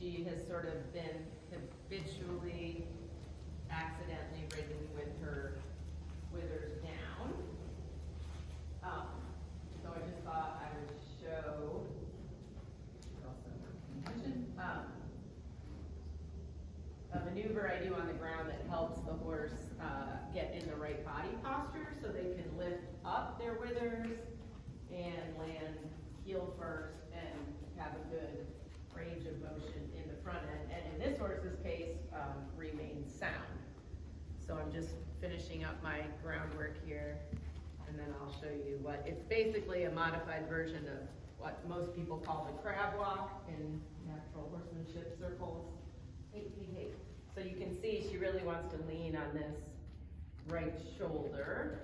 she has sort of been habitually, accidentally ridden with her withers down. So I just thought I would show, a maneuver I do on the ground that helps the horse get in the right body posture so they can lift up their withers and land heel first and have a good range of motion in the front end. And in this horse's case, remain sound. So I'm just finishing up my groundwork here, and then I'll show you what, it's basically a modified version of what most people call the crab walk in natural horsemanship circles. Hey. So you can see she really wants to lean on this right shoulder.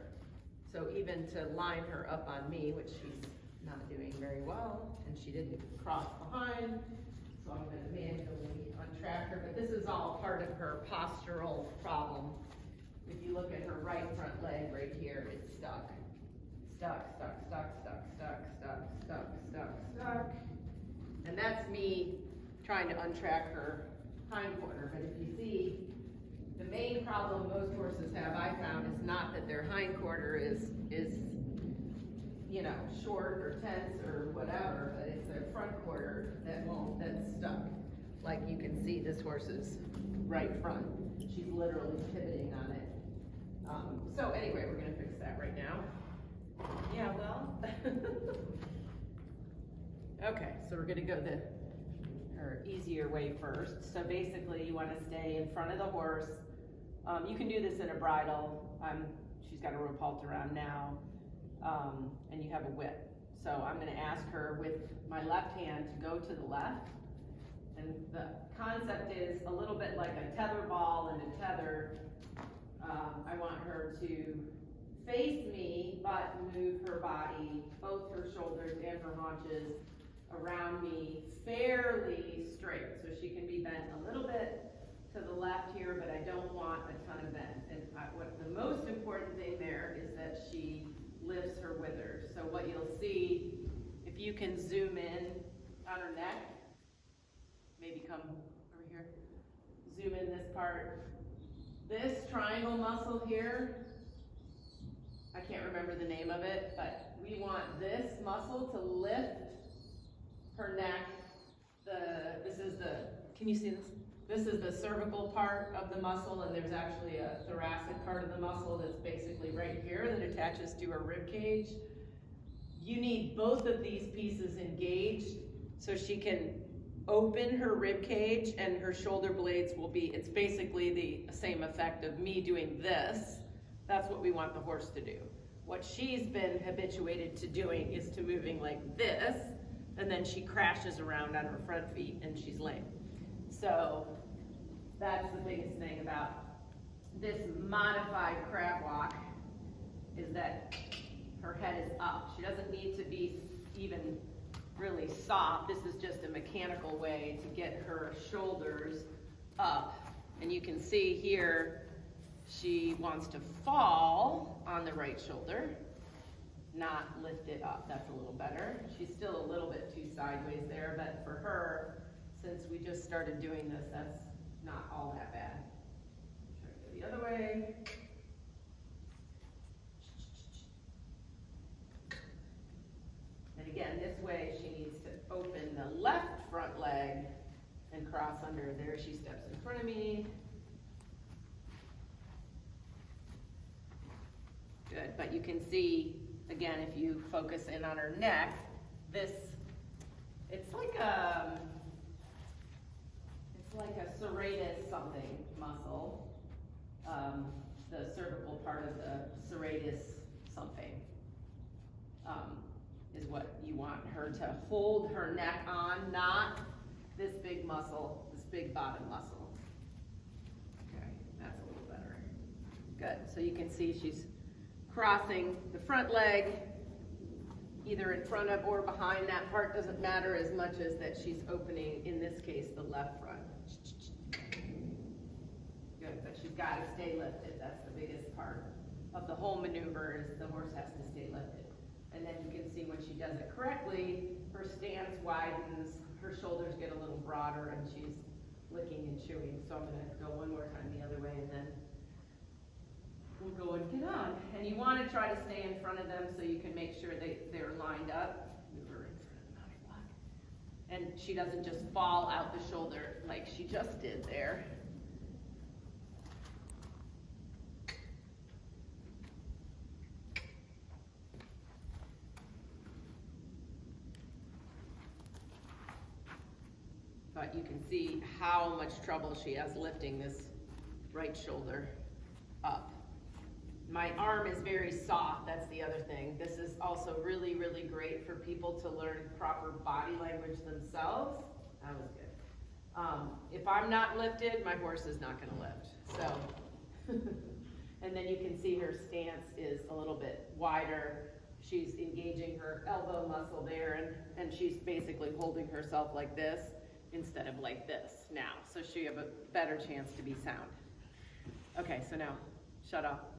So even to line her up on me, which she's not doing very well, and she didn't cross behind, so I'm gonna manually untrack her, but this is all part of her postural problem. If you look at her right front leg right here, it's stuck. Stuck. And that's me trying to untrack her hind quarter. But if you see, the main problem most horses have, I found, is not that their hind quarter is you know, short or tense or whatever, but it's their front quarter that's stuck. Like you can see this horse's right front. She's literally pivoting on it. So anyway, we're gonna fix that right now. Yeah, well. Okay, so we're gonna go her easier way first. So basically you wanna stay in front of the horse. You can do this in a bridle. She's got a rope halter on now, and you have a whip. So I'm gonna ask her with my left hand to go to the left. And the concept is a little bit like a tether ball and a tether. I want her to face me, but move her body, both her shoulders and her haunches, around me fairly straight. So she can be bent a little bit to the left here, but I don't want a ton of bend. And what the most important thing there is that she lifts her withers. So what you'll see, if you can zoom in on her neck, maybe come over here, zoom in this part. This triangle muscle here, I can't remember the name of it, but we want this muscle to lift her neck. Can you see this? This is the cervical part of the muscle, and there's actually a thoracic part of the muscle that's basically right here that attaches to her rib cage. You need both of these pieces engaged so she can open her rib cage, and her shoulder blades will be, it's basically the same effect of me doing this. That's what we want the horse to do. What she's been habituated to doing is to moving like this, and then she crashes around on her front feet and she's lame. So that's the biggest thing about this modified crab walk, is that her head is up. She doesn't need to be even really soft. This is just a mechanical way to get her shoulders up. And you can see here, she wants to fall on the right shoulder, not lift it up. That's a little better. She's still a little bit too sideways there, but for her, since we just started doing this, that's not all that bad. Try to go the other way. And again, this way she needs to open the left front leg and cross under. There she steps in front of me. Good, but you can see, again, if you focus in on her neck, it's like a serratus something muscle, the cervical part of the serratus something. Is what you want her to hold her neck on, not this big muscle, this big bottom muscle. Okay, that's a little better. Good, so you can see she's crossing the front leg, either in front of or behind. That part doesn't matter as much as that she's opening, in this case, the left front. Good, but she's got to stay lifted. That's the biggest part of the whole maneuver, is the horse has to stay lifted. And then you can see when she does it correctly, her stance widens, her shoulders get a little broader and she's licking and chewing. So I'm gonna go one more time the other way and then we'll go and get on. And you wanna try to stay in front of them so you can make sure they're lined up. Move her in front of the mounting block. And she doesn't just fall out the shoulder like she just did there. But you can see how much trouble she has lifting this right shoulder up. My arm is very soft, that's the other thing. This is also really, really great for people to learn proper body language themselves. That was good. If I'm not lifted, my horse is not gonna lift, so. And then you can see her stance is a little bit wider. She's engaging her elbow muscle there, and she's basically holding herself like this instead of like this now. So she have a better chance to be sound. Okay, so now, shut up.